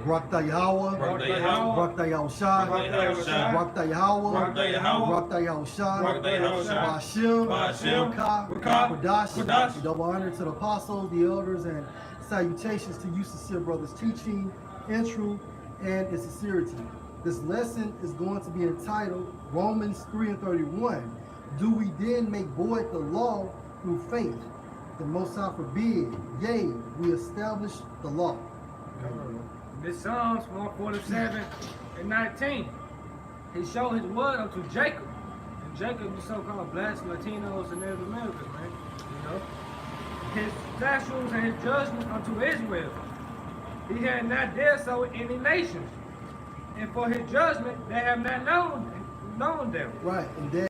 Brakta Yahweh, Brakta Yahushua, Brakta Yahweh, Brakta Yahushua, Bashim, Kodash, double honor to the apostles, the elders, and salutations to you, sincere brothers, teaching in truth and in sincerity. This lesson is going to be entitled Romans 3:31. Do we then make void the law through faith? The Most High forbid. Yea, we establish the law. This Psalms 147:19. He showed his word unto Jacob. And Jacob, the so-called blacks, Latinos, and Native Americans, man. You know? His statutes and his judgment unto Israel. He had not dealt so with any nations. And for his judgment, they have not known them. Right, and that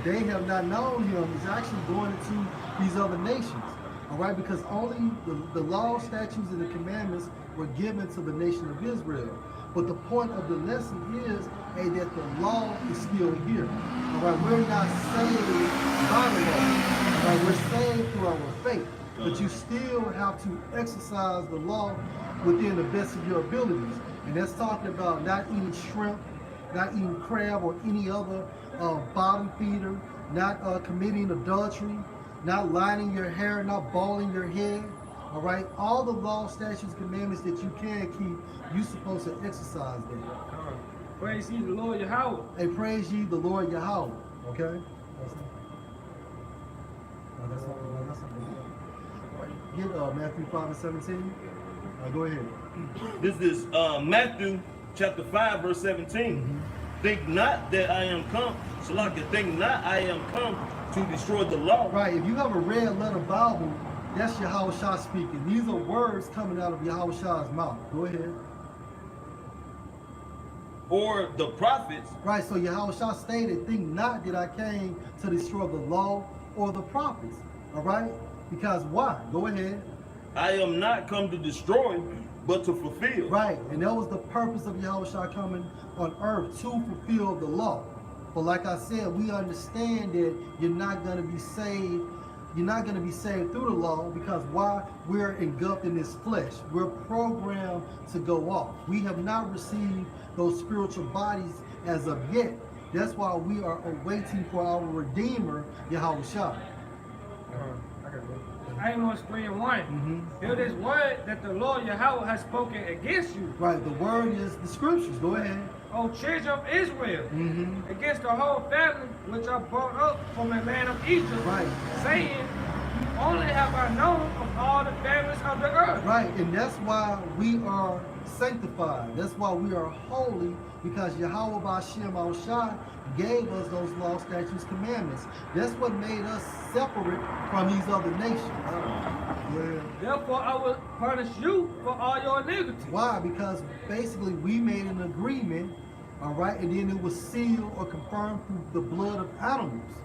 they have not known him is actually going into these other nations. All right, because only the law, statutes, and the commandments were given to the nation of Israel. But the point of the lesson is that the law is still here. All right, we're not saved by the law. All right, we're saved through our faith. But you still have to exercise the law within the best of your abilities. And that's talking about not eating shrimp, not eating crab or any other bottom feeder, not committing adultery, not lining your hair, not balding your head. All right, all the law, statutes, commandments that you can keep, you're supposed to exercise them. Praise ye the Lord Yahweh. Hey, praise ye the Lord Yahweh. Okay. Get Matthew 5:17. Go ahead. This is Matthew chapter 5, verse 17. Think not that I am come, think not I am come to destroy the law. Right, if you have a red letter Bible, that's Yahushua speaking. These are words coming out of Yahushua's mouth. Go ahead. Or the prophets. Right, so Yahushua stated, think not that I came to destroy the law or the prophets. All right? Because why? Go ahead. I am not come to destroy, but to fulfill. Right, and that was the purpose of Yahushua coming on earth, to fulfill the law. But like I said, we understand that you're not going to be saved. You're not going to be saved through the law because why? We're engulfed in this flesh. We're programmed to go off. We have not received those spiritual bodies as of yet. That's why we are awaiting for our Redeemer, Yahushua. Amos 3:1. Hear this word that the Lord Yahweh has spoken against you. Right, the word is the scriptures. Go ahead. O children of Israel, against the whole family which are brought up from the land of Egypt, Right. saying, only have I known of all the families of the earth. Right, and that's why we are sanctified. That's why we are holy, because Yahweh Bashim Al-Shai gave us those law, statutes, commandments. That's what made us separate from these other nations. Yeah. Therefore I will punish you for all your iniquities. Why? Because basically we made an agreement, all right, and then it was sealed or confirmed through the blood of animals.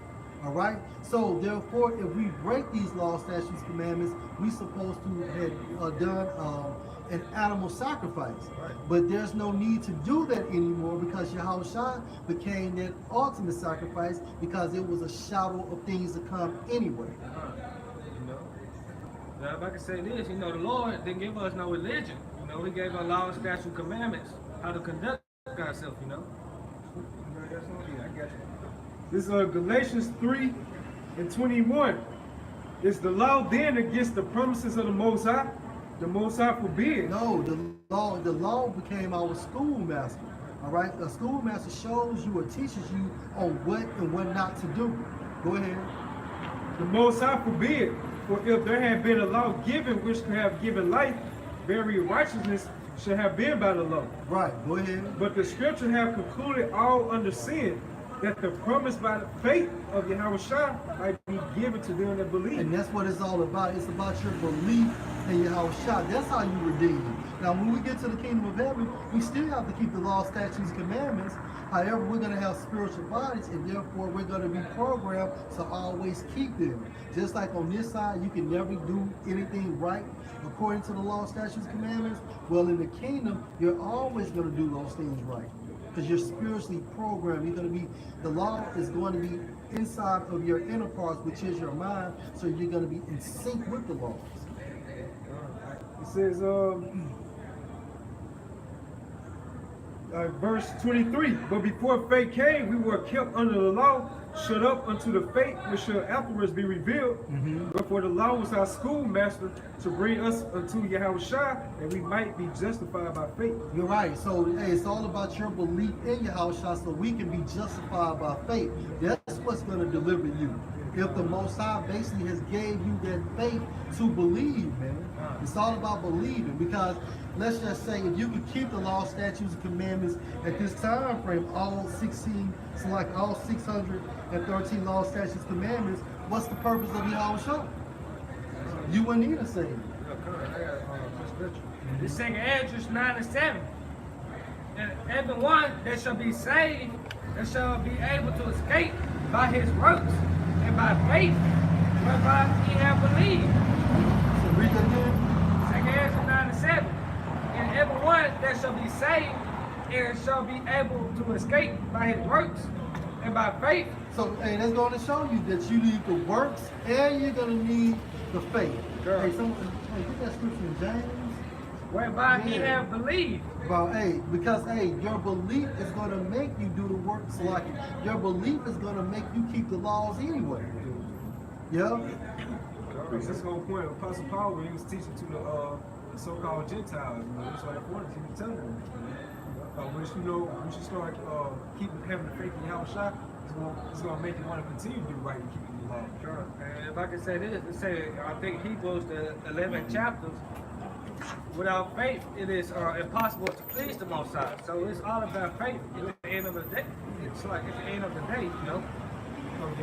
All right. So therefore, if we break these laws, statutes, commandments, we supposed to have done an animal sacrifice. Right. But there's no need to do that anymore because Yahushua became that ultimate sacrifice because it was a shadow of things to come anyway. You know, now if I can say this, you know, the Lord didn't give us no religion. You know, He gave us law, statute, commandments, how to conduct ourselves. You know. Yeah, I got you. This is Galatians 3:21. Is the law then against the promises of the Most High? The Most High forbid. No, the law became our schoolmaster. All right, a schoolmaster shows you or teaches you on what and what not to do. Go ahead. The Most High forbid. For if there had been a law given which could have given life, very righteousness should have been by the law. Right, go ahead. But the scriptures have concluded all under sin, that the promise by the faith of Yahushua might be given to them that believe. And that's what it's all about. It's about your belief in Yahushua. That's how you redeem. Now, when we get to the kingdom of heaven, we still have to keep the law, statutes, commandments. However, we're going to have spiritual bodies, and therefore we're going to be programmed to always keep them. Just like on this side, you can never do anything right according to the law, statutes, commandments. Well, in the kingdom, you're always going to do those things right. Because you're spiritually programmed. You're going to be, the law is going to be inside of your inner parts, which is your mind, so you're going to be in sync with the laws. It says, verse 23, but before faith came, we were kept under the law, shut up unto the faith which shall afterwards be revealed. But for the law was our schoolmaster to bring us unto Yahushua, that we might be justified by faith. You're right. So hey, it's all about your belief in Yahushua so we can be justified by faith. That's what's going to deliver you. If the Most High basically has gave you that faith to believe, man. It's all about believing, because let's just say if you could keep the law, statutes, and commandments at this time frame, all 16, so like all 613 law, statutes, commandments, what's the purpose of Yahushua? You wouldn't need a Savior. The second Esdras 9 and 7. And everyone that shall be saved, that shall be able to escape by his works and by faith, whereby he have believed. So read that again. Second Esdras 9 and 7. And everyone that shall be saved and shall be able to escape by his works and by faith. So, hey, that's going to show you that you need the works and you're going to need the faith. Sure. Hey, get that scripture in James. Whereby he Yeah. have believed. Well, hey, because, hey, your belief is going to make you do the works. Like, your belief is going to make you keep the laws anyway. Yeah? That's the whole point of Apostle Paul when he was teaching to the so-called Gentiles. You know, that's why important he was telling them. Once you start having the faith in Yahushua, it's going to make you want to continue to do right and keep the law. Sure. And if I can say this, it say, I think Hebrews the 11th chapters, without faith, it is impossible to please the Most High. So it's all about faith. At the end of the day, it's like at the end of the day, you know.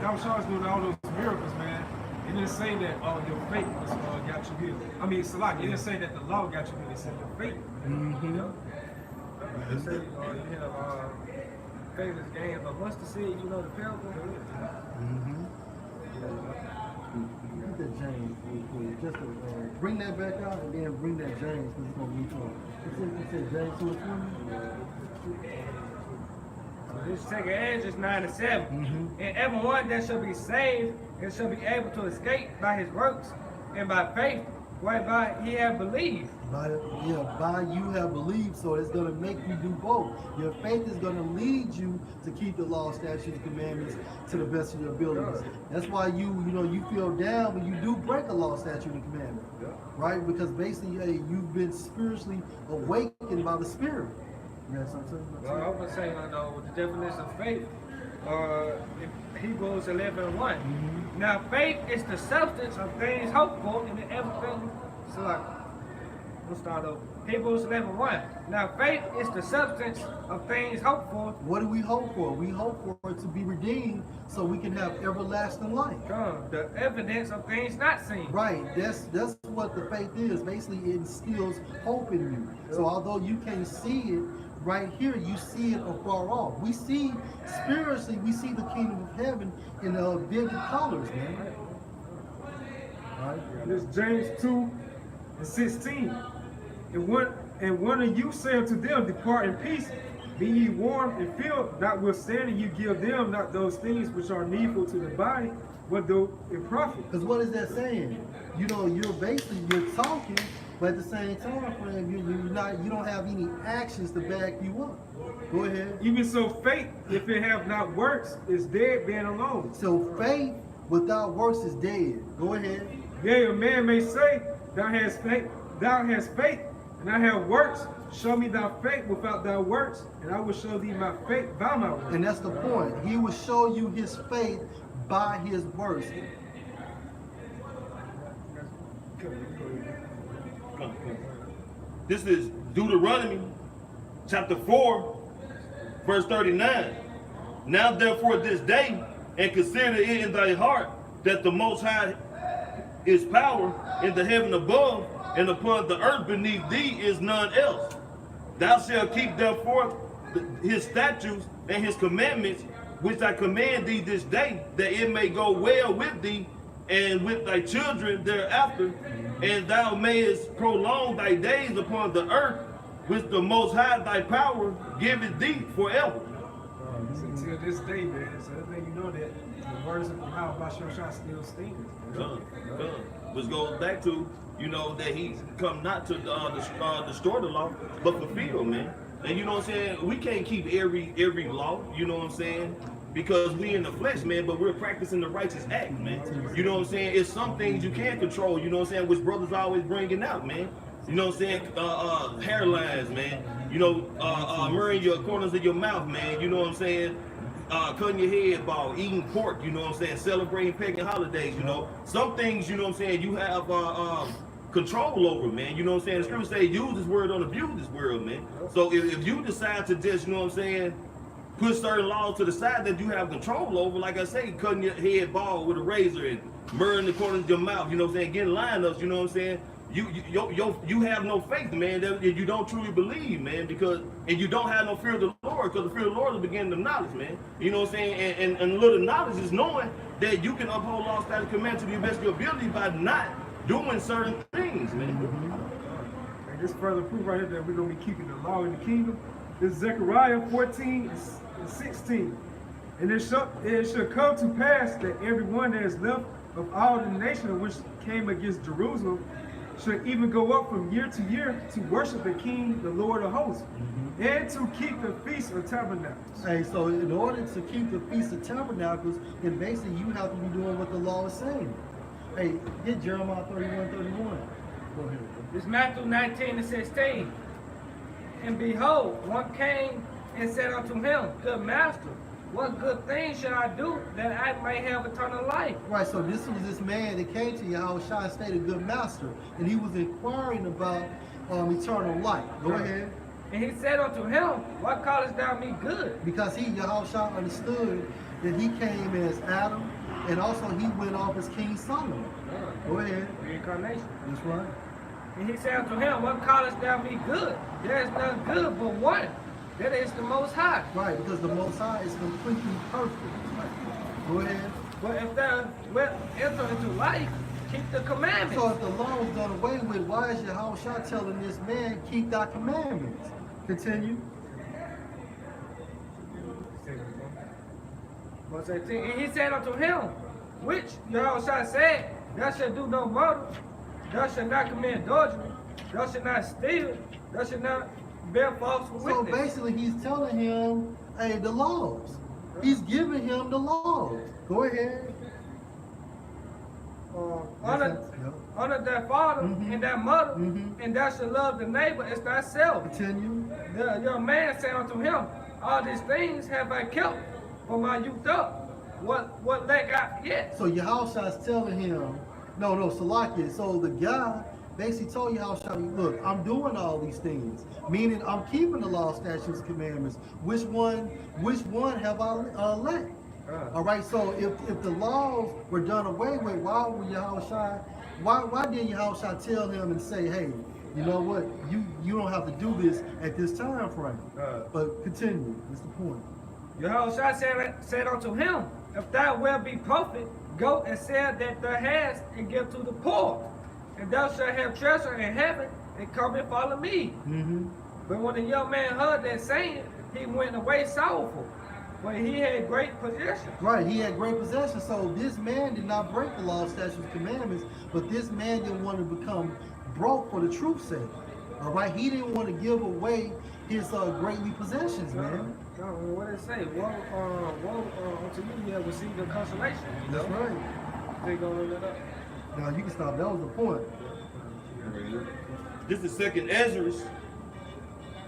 Yahushua is doing all those miracles, man. It didn't say that your faith was got you healed. I mean, it's like it didn't say that the law got you healed. It said your faith. You know? It said you have faith is gain, but once the seed, you know the parable. Get that James real quick. Just to, bring that back out and then bring that James because it's going to be fun. It said James 2:20. This second Esdras 9 and 7. And everyone that shall be saved and shall be able to escape by his works and by faith, whereby he have believed. By you have believed, so it's going to make you do both. Your faith is going to lead you to keep the law, statutes, commandments to the best of your abilities. That's why you feel down when you do break a law, statute, and commandment, right? Because basically, hey, you've been spiritually awakened by the Spirit. You got something? Well, I was saying, with the definition of faith, in Hebrews 11:1. Now, faith is the substance of things hoped for and the evidence. So, like, we'll start over. Hebrews 11:1. Now, faith is the substance of things hoped for. What do we hope for? We hope for it to be redeemed so we can have everlasting life. The evidence of things not seen. Right, that's what the faith is. Basically, it instills hope in you. So although you can't see it right here, you see it afar off. We see spiritually, we see the kingdom of heaven in vivid colors, man. Right? This James 2:16. And one of you say unto them, depart in peace, be ye warmed and filled, notwithstanding you give them not those things which are needful to the body, but though in profit. Because what is that saying? You're talking, but at the same time frame, you don't have any actions to back you up. Go ahead. Even so, faith, if it have not works, is dead being alone. So faith without works is dead. Go ahead. Yea, a man may say, thou hast faith, and I have works. Show me thy faith without thy works, and I will show thee my faith by my works. And that's the point. He will show you his faith by his works. This is Deuteronomy chapter 4, verse 39. Now therefore this day, and consider it in thy heart, that the Most High is power in the heaven above, and upon the earth beneath thee is none else. Thou shalt keep therefore his statutes and his commandments, which I command thee this day, that it may go well with thee and with thy children thereafter, and thou mayest prolong thy days upon the earth, which the Most High thy power giveth thee forever. Until this day, man. So that way you know that the words of the power by Shosha still stands. Which goes back to you know, that he's come not to destroy the law, but fulfill, man. And you know what I'm saying? We can't keep every law, you know what I'm saying? Because we in the flesh, man, but we're practicing the righteous act, man. You know what I'm saying? It's some things you can't control, you know what I'm saying, which brothers always bringing out, man. You know what I'm saying? Hairlines, man. You know, mirroring your corners of your mouth, man. You know what I'm saying? Cutting your head bald, eating pork, you know what I'm saying? Celebrating pagan holidays, you know. Some things, you know what I'm saying, you have control over, man. You know what I'm saying? The scripture say use this word, don't abuse this word, man. So if you decide to just, you know what I'm saying, put certain laws to the side that you have control over, like I say, cutting your head bald with a razor and mirroring the corners of your mouth, you know what I'm saying, getting lineups, you know what I'm saying, you have no faith, man, that you don't truly believe, man, and you don't have no fear of the Lord, because the fear of the Lord is the beginning of knowledge, man. You know what I'm saying? And a little knowledge is knowing that you can uphold law, statute, command to the best of your ability by not doing certain things, man. And this further proof right here that we're going to be keeping the law in the kingdom. This is Zechariah 14 and 16. And it shall come to pass that everyone that is left of all the nations which came against Jerusalem should even go up from year to year to worship the King, the Lord of hosts, and to keep the Feast of Tabernacles. Hey, so in order to keep the Feast of Tabernacles, then basically you have to be doing what the law is saying. Hey, get Jeremiah 31:31. Go ahead. It's Matthew 19 and 16. And behold, one came and said unto him, Good master, what good thing shall I do that I may have eternal life? Right, so this was this man that came to Yahushua and stayed a good master, and he was inquiring about eternal life. Go ahead. And he said unto him, What callest thou me good? Because Yahushua understood that he came as Adam, and also he went off as King Solomon. Go ahead. Reincarnation. That's right. And he said unto him, What callest thou me good? There is none good but one, that is the Most High. Right, because the Most High is completely perfect. Go ahead. But if thou wilt enter into life, keep the commandments. So if the law was done away with, why is Yahushua telling this man, keep thy commandments? Continue. Verse 18. And he said unto him, which Yahushua said, Thou shalt do no murder, thou shalt not commit adultery, thou shalt not steal, thou shalt not bear false witness. So basically he's telling him, hey, the laws. He's giving him the laws. Go ahead. Honor thy father and thy mother, and thou shalt love the neighbor as thyself. Continue. The young man said unto him, All these things have I kept from my youth up. What lack I yet? So Yahushua is telling him, no, Salakia. So the guy basically told Yahushua, look, I'm doing all these things, meaning I'm keeping the law, statutes, commandments. Which one have I lacked? All right. So if the laws were done away with, why didn't Yahushua tell him and say, hey, you know what, you don't have to do this at this time frame? But continue. That's the point. Yahushua said unto him, If thou wilt be prophet, go and sell that thou hast and give to the poor, and thou shalt have treasure in heaven, and come and follow me. But when the young man heard that saying, he went away sorrowful, for he had great possession. Right, he had great possession. So this man did not break the law, statutes, commandments, but this man didn't want to become broke for the truth's sake. All right, he didn't want to give away his greatly possessions, man. No, what did it say? Woe unto you, you have received the consolation. That's right. They gonna look that up. Now you can stop. That was the point. This is 2nd Ezra,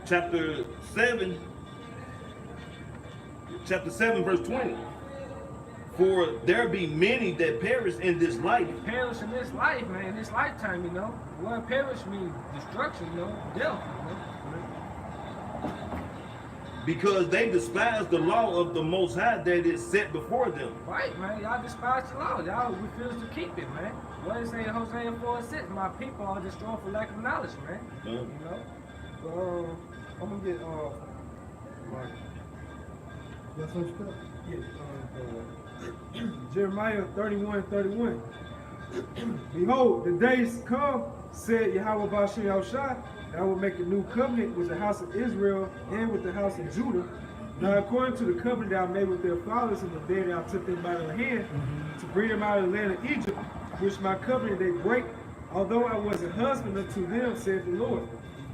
chapter 7, verse 20. For there be many that perish in this life. Perish in this life, man, in this lifetime, you know. What perish means destruction, you know, death, you know. Because they despise the law of the Most High that is set before them. Right, man. Y'all despise the law. Y'all refuse to keep it, man. What is it in Hosea 4:6? My people are destroyed for lack of knowledge, man. You know? I'm gonna get That's what you got. Jeremiah 31:31. Behold, the days come, said Yahweh Bashem Yahushua, I will make a new covenant with the house of Israel and with the house of Judah. Now, according to the covenant that I made with their fathers in the day that I took them by their hand to bring them out of the land of Egypt, which my covenant they break, although I was a husband unto them, said the Lord.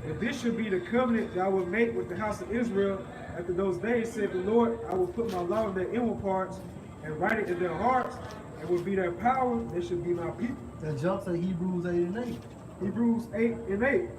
And this should be the covenant that I will make with the house of Israel after those days, said the Lord. I will put my law in their inward parts and write it in their hearts, and will be their power. They should be my people. That jumps at Hebrews 8 and 8. Hebrews 8:8.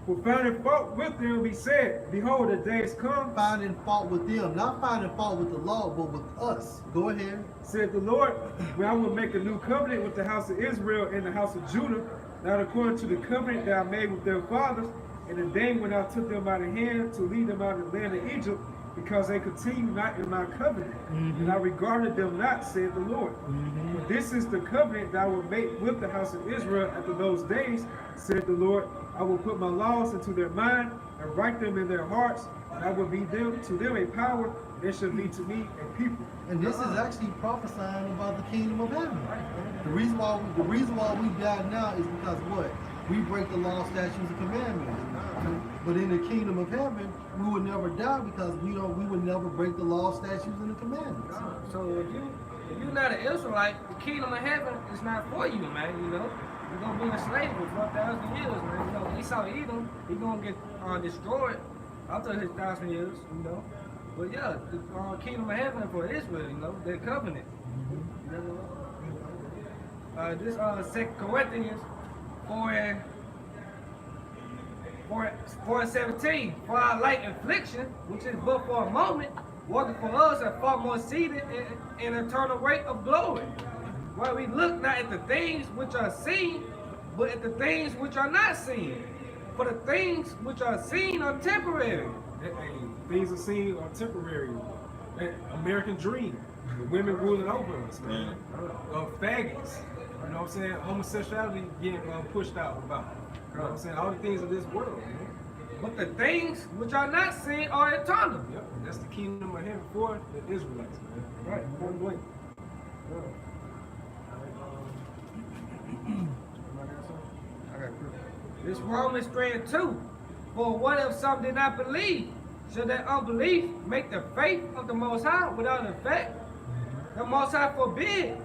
For finding fault with them, he said, behold, the days come, Finding fault with them, not finding fault with the law, but with us. Go ahead. said the Lord, when I will make a new covenant with the house of Israel and the house of Judah, not according to the covenant that I made with their fathers, in the day when I took them by the hand to lead them out of the land of Egypt, because they continued not in my covenant, and I regarded them not, said the Lord. For this is the covenant that I will make with the house of Israel after those days, said the Lord. I will put my laws into their mind and write them in their hearts, and I will be to them a power, and they shall be to me a people. And this is actually prophesying about the kingdom of heaven. The reason why we die now is because what? We break the law, statutes, and commandments. But in the kingdom of heaven, we would never die because we would never break the law, statutes, and the commandments. So if you're not an Israelite, the kingdom of heaven is not for you, man. You know, you're gonna be in slavery for 1,000 years, man. You know, Esau Edom, he's gonna get destroyed after his 1,000 years. You know, but yeah, the kingdom of heaven for Israel, you know, their covenant. This 2 Corinthians 4:17, for our light affliction, which is but for a moment, working for us are far more seated in eternal weight of glory. Where we look not at the things which are seen, but at the things which are not seen. For the things which are seen are temporary. Things are seen are temporary. American dream. The women ruling over us, man. Faggots. You know what I'm saying? Homosexuality getting pushed out about. You know what I'm saying? All the things of this world, man. But the things which are not seen are eternal. Yep. That's the kingdom of heaven for the Israelites, man. Right, point blank. This Romans 3:2. For what if some did not believe? Should that unbelief make the faith of the Most High without effect? The Most High forbid.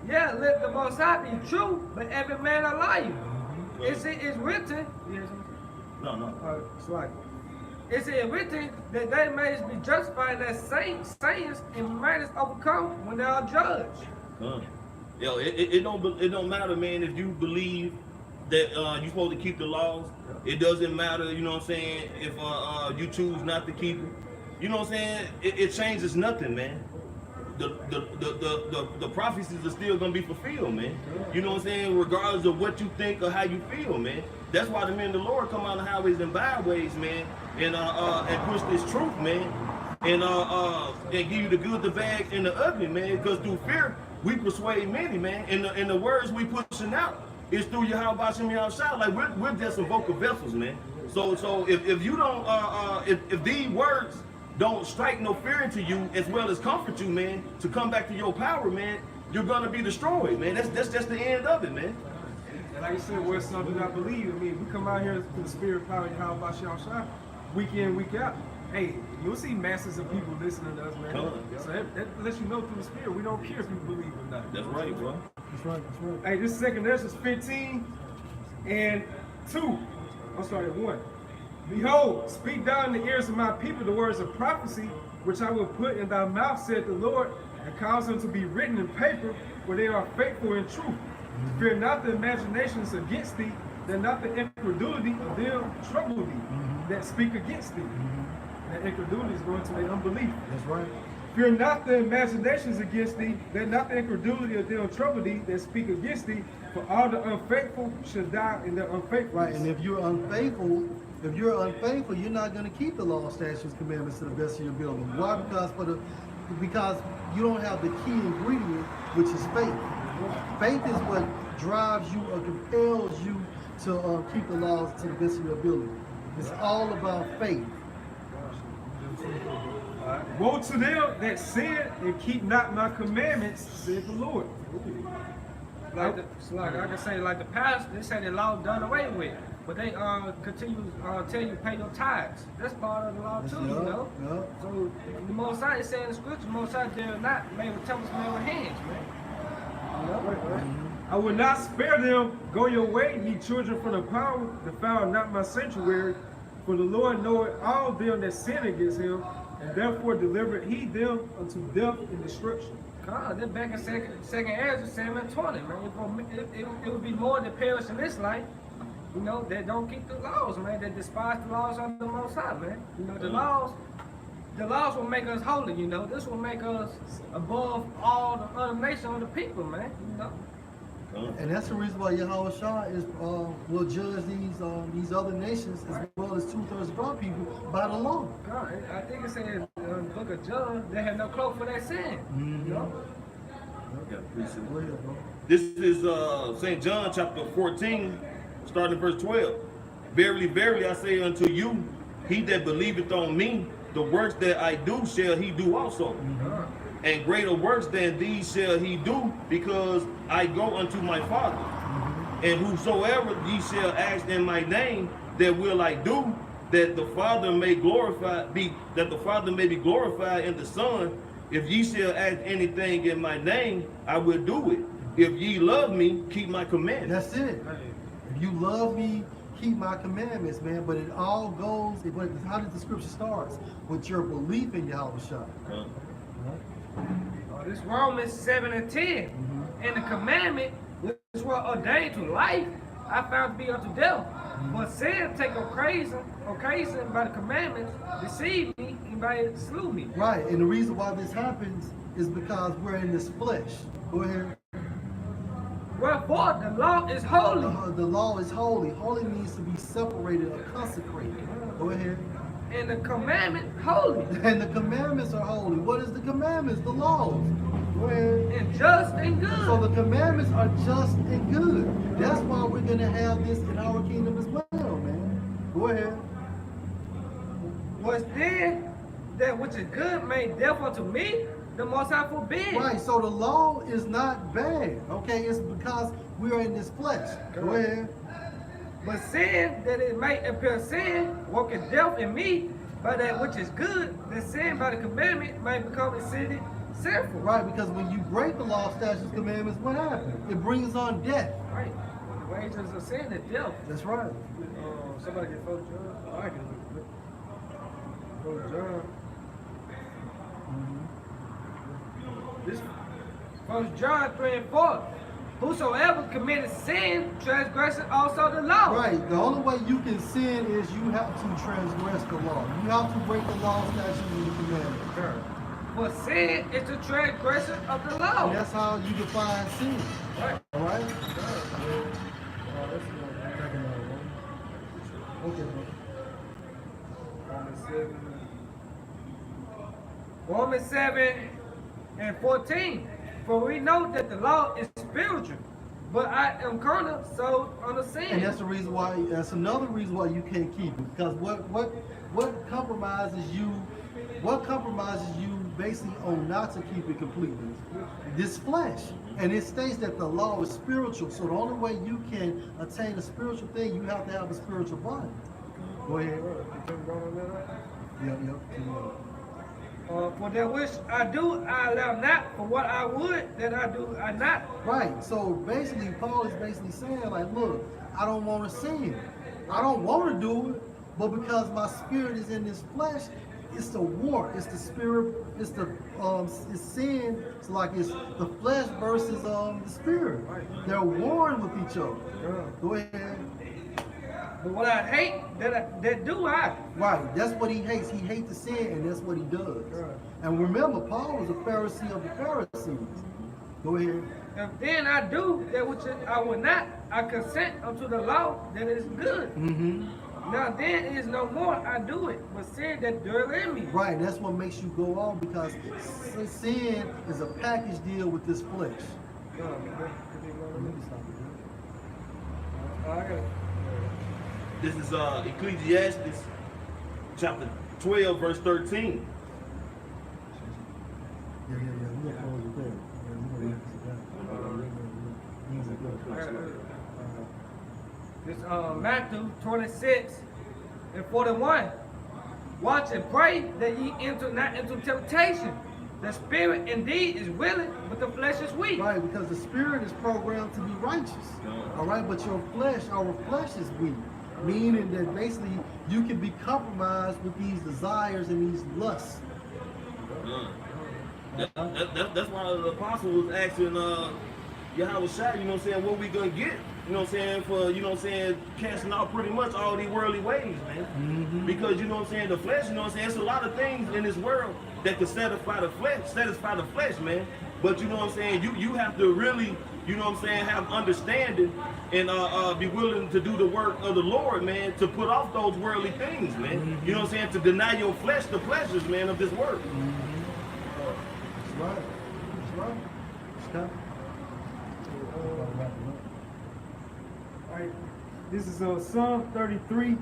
Yeah, let the Most High be true, but every man a liar. It's written. No. Slide. It's written that they may be justified as saints and man is overcome when they are judged. Yo, it don't matter, man, if you believe that you're supposed to keep the laws. It doesn't matter, you know what I'm saying, if you choose not to keep it. You know what I'm saying? It changes nothing, man. The prophecies are still gonna be fulfilled, man. You know what I'm saying? Regardless of what you think or how you feel, man. That's why the men of the Lord come out of the highways and byways, man, and push this truth, man, and give you the good, the bad, and the ugly, man. Because through fear, we persuade many, man. And the words we pushing out is through Yahweh Hashem Yahushua. Like we're just some vocal vessels, man. So if you don't if these words don't strike no fear into you as well as comfort you, man, to come back to your power, man, you're gonna be destroyed, man. That's just the end of it, man. And like you said, where some do not believe. I mean, we come out here through the spirit power of Yahweh Shah, week in, week out. Hey, you'll see masses of people listening to us, man. So that lets you know through the spirit, we don't care if you believe or not. That's right, bro. That's right. Hey, this second verse is 15 and 2. I'm sorry, 1. Behold, speak thou in the ears of my people the words of prophecy, which I will put in thy mouth, said the Lord, and cause them to be written in paper, where they are faithful and true. Fear not the imaginations against thee, that not the incredulity of them trouble thee, that speak against thee. That incredulity is going to their unbelief. That's right. Fear not the imaginations against thee, that not the incredulity of them trouble thee, that speak against thee, for all the unfaithful shall die in their unfaithfulness. Right, and if you're unfaithful, you're not going to keep the law, statutes, commandments to the best of your ability. Why? Because you don't have the key ingredient, which is faith. Faith is what drives you or compels you to keep the laws to the best of your ability. It's all about faith. Woe to them that sin and keep not my commandments, said the Lord. Like I can say, like the past, they say the law done away with, but they continue to tell you pay your tithes. That's part of the law too, you know. Yeah. So the Most High is saying in the scripture, the Most High dare not made with temples made with hands, man. You know? I will not spare them. Go your way, ye children from the power, defile not my sanctuary. For the Lord knoweth all them that sin against him, and therefore delivered he them unto death and destruction. God, then back in second Ezra 7:20, man. It would be more than perish in this life, you know, that don't keep the laws, man, that despise the laws of the Most High, man. You know, the laws will make us holy, you know. This will make us above all the other nations of the people, man. You know. And that's the reason why Yahweh Shah is will judge these other nations as well as 2/3 of our people by the law. God, I think it says in the book of John, they have no cloak for their sin. You know? Yeah, appreciate it. Go ahead, bro. This is St. John chapter 14, starting verse 12. Verily, verily, I say unto you, he that believeth on me, the works that I do shall he do also. And greater works than these shall he do, because I go unto my Father. And whosoever ye shall ask in my name, that will I do, that the Father may be glorified in the Son. If ye shall ask anything in my name, I will do it. If ye love me, keep my commandments. That's it. If you love me, keep my commandments, man. But it all goes, how did the scripture start? With your belief in Yahweh Shah. This Romans 7:10. And the commandment which were ordained to life, I found to be unto death. But sin take occasion by the commandments, deceive me, and by it slew me. Right, and the reason why this happens is because we're in this flesh. Go ahead. Wherefore the law is holy. The law is holy. Holy means to be separated or consecrated. Go ahead. And the commandment holy. And the commandments are holy. What is the commandments? The laws. Go ahead. And just and good. So the commandments are just and good. That's why we're going to have this in our kingdom as well, man. Go ahead. Was then that which is good made death unto me, the Most High forbid. Right, so the law is not bad. Okay, it's because we are in this flesh. Go ahead. But sin, that it may appear sin, worketh death in me, by that which is good, that sin by the commandment may become exceeded sinful. Right, because when you break the law, statutes, commandments, what happens? It brings on death. Right. The wages of sin is death. That's right. Somebody get 1 John. I can look at 1 John. This 1 John 3:4. Whosoever committed sin, transgresseth also the law. Right. The only way you can sin is you have to transgress the law. You have to break the law, statutes, and the commandments. For sin is the transgression of the law. And that's how you define sin. Right. All right? Okay, Romans 7:14. For we know that the law is spiritual, but I am carnal, so under sin. And that's the reason why. That's another reason why you can't keep it, because what compromises you? What compromises you basically on not to keep it completely? This flesh. And it states that the law is spiritual. So the only way you can attain a spiritual thing, you have to have a spiritual body. Go ahead. Yep. For that which I do, I allow not. For what I would, that I do, I not. Right. So basically, Paul is basically saying, like, look, I don't want to sin. I don't want to do it, but because my spirit is in this flesh, it's the war. It's the spirit. It's the it's sin. It's like it's the flesh versus the spirit. They're warring with each other. Go ahead. But what I hate, that do I. Right. That's what he hates. He hates the sin, and that's what he does. And remember, Paul was a Pharisee of the Pharisees. Go ahead. And then I do that which I would not. I consent unto the law that is good. Now then is no more I do it, but sin that dwell in me. Right, that's what makes you go on, because sin is a package deal with this flesh. This is Ecclesiastes chapter 12, verse 13. Yeah. We're gonna close it there. This Matthew 26:41. Watch and pray that ye enter not into temptation. The spirit indeed is willing, but the flesh is weak. Right, because the spirit is programmed to be righteous. All right, but your flesh, our flesh is weak. Meaning that basically you can be compromised with these desires and these lusts. That's why the apostle was asking Yahweh Shai, you know what I'm saying, what we gonna get, you know what I'm saying, for, you know what I'm saying, casting out pretty much all these worldly ways, man. Because, you know what I'm saying, the flesh, you know what I'm saying, it's a lot of things in this world that can satisfy the flesh, man. But you know what I'm saying, you have to really, you know what I'm saying, have understanding and be willing to do the work of the Lord, man, to put off those worldly things, man. You know what I'm saying, to deny your flesh the pleasures, man, of this world. That's right. That's right. Stop. All right, this is Psalm 33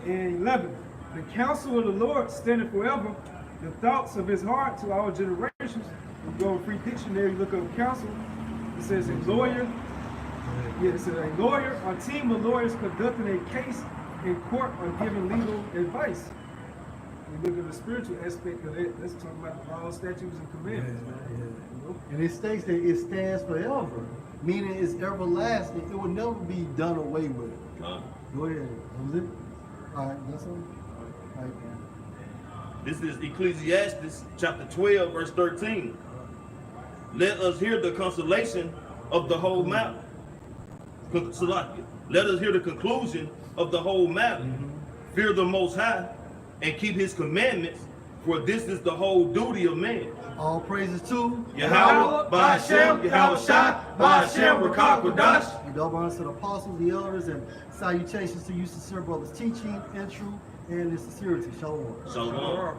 and 11. The counsel of the Lord standeth forever, the thoughts of his heart to all generations. You go to Free Dictionary, look up counsel. It says a lawyer. Yeah, it says a lawyer, a team of lawyers conducting a case in court or giving legal advice. We look at the spiritual aspect of it. Let's talk about the laws, statutes, and commandments. And it states that it stands forever, meaning it's everlasting. It will never be done away with. Go ahead. That was it? All right, that's all. All right. This is Ecclesiastes chapter 12, verse 13. Let us hear the consolation of the whole matter. Let us hear the conclusion of the whole matter. Fear the Most High and keep his commandments, for this is the whole duty of man. All praises to Yahweh, Ba'ashem, Yahweh Shai, Ba'ashem, Rakah Kodash. and double honors to the apostles, the elders, and salutations to you, sincere brothers, teaching in truth and in sincerity. Shalom. Shalom.